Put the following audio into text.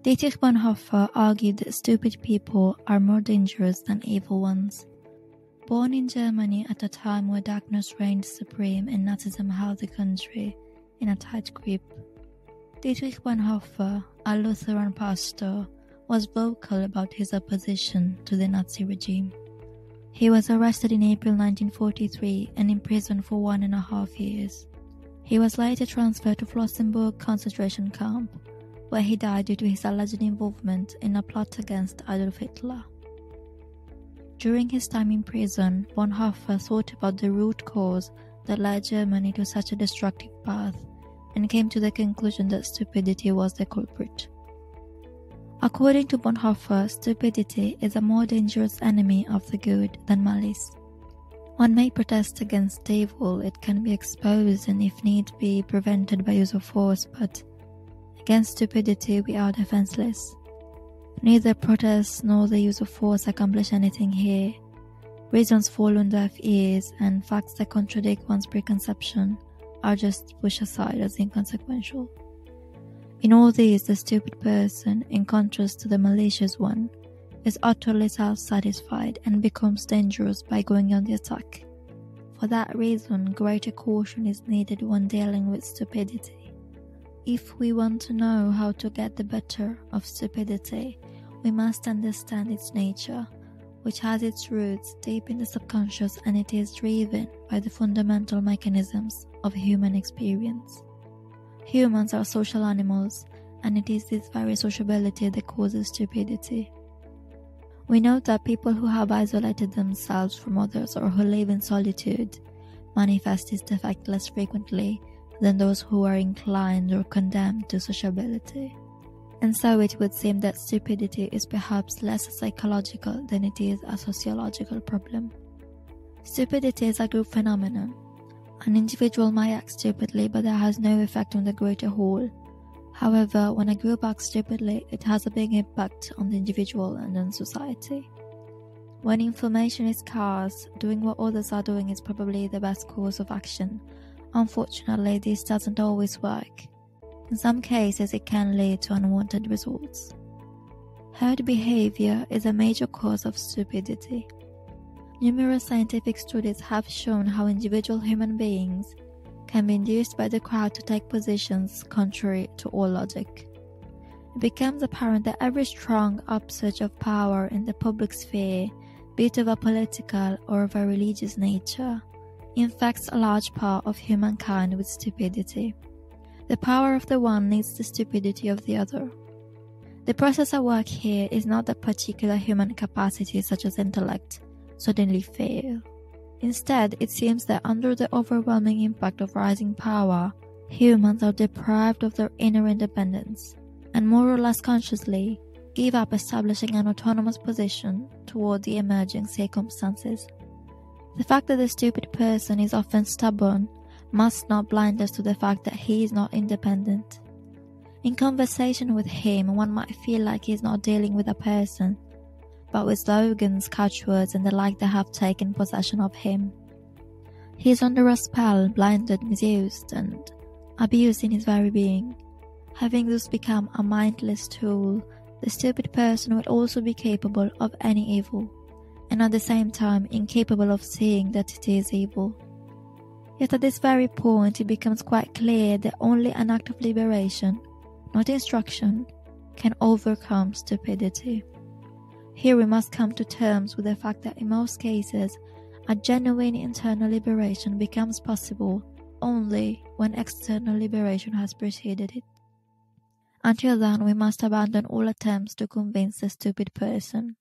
Dietrich Bonhoeffer argued that stupid people are more dangerous than evil ones. Born in Germany at a time where darkness reigned supreme and Nazism held the country in a tight grip, Dietrich Bonhoeffer, a Lutheran pastor, was vocal about his opposition to the Nazi regime. He was arrested in April 1943 and imprisoned for 1.5 years. He was later transferred to Flossenburg concentration camp, where he died due to his alleged involvement in a plot against Adolf Hitler. During his time in prison, Bonhoeffer thought about the root cause that led Germany to such a destructive path and came to the conclusion that stupidity was the culprit. According to Bonhoeffer, stupidity is a more dangerous enemy of the good than malice. One may protest against evil, it can be exposed and if need be prevented by use of force, but against stupidity we are defenseless. Neither protest nor the use of force accomplish anything here. Reasons fall on deaf ears and facts that contradict one's preconception are just pushed aside as inconsequential. In all these, the stupid person, in contrast to the malicious one, is utterly self-satisfied and becomes dangerous by going on the attack. For that reason, greater caution is needed when dealing with stupidity. If we want to know how to get the better of stupidity, we must understand its nature, which has its roots deep in the subconscious, and it is driven by the fundamental mechanisms of human experience. Humans are social animals, and it is this very sociability that causes stupidity. We know that people who have isolated themselves from others or who live in solitude manifest this defect less frequently than those who are inclined or condemned to sociability. And so it would seem that stupidity is perhaps less a psychological than it is a sociological problem. Stupidity is a group phenomenon. An individual may act stupidly, but that has no effect on the greater whole. However, when a group acts stupidly, it has a big impact on the individual and on society. When information is scarce, doing what others are doing is probably the best course of action. Unfortunately, this doesn't always work. In some cases, it can lead to unwanted results. Herd behavior is a major cause of stupidity. Numerous scientific studies have shown how individual human beings can be induced by the crowd to take positions contrary to all logic. It becomes apparent that every strong upsurge of power in the public sphere, be it of a political or of a religious nature, infects a large part of humankind with stupidity. The power of the one needs the stupidity of the other. The process at work here is not that particular human capacities such as intellect suddenly fail. Instead, it seems that under the overwhelming impact of rising power, humans are deprived of their inner independence, and more or less consciously give up establishing an autonomous position toward the emerging circumstances. The fact that the stupid person is often stubborn must not blind us to the fact that he is not independent. In conversation with him, one might feel like he is not dealing with a person, but with slogans, catchwords, and the like that have taken possession of him. He is under a spell, blinded, misused, and abused in his very being. Having thus become a mindless tool, the stupid person will also be capable of any evil, and at the same time incapable of seeing that it is evil. Yet at this very point it becomes quite clear that only an act of liberation, not instruction, can overcome stupidity. Here we must come to terms with the fact that in most cases, a genuine internal liberation becomes possible only when external liberation has preceded it. Until then, we must abandon all attempts to convince the stupid person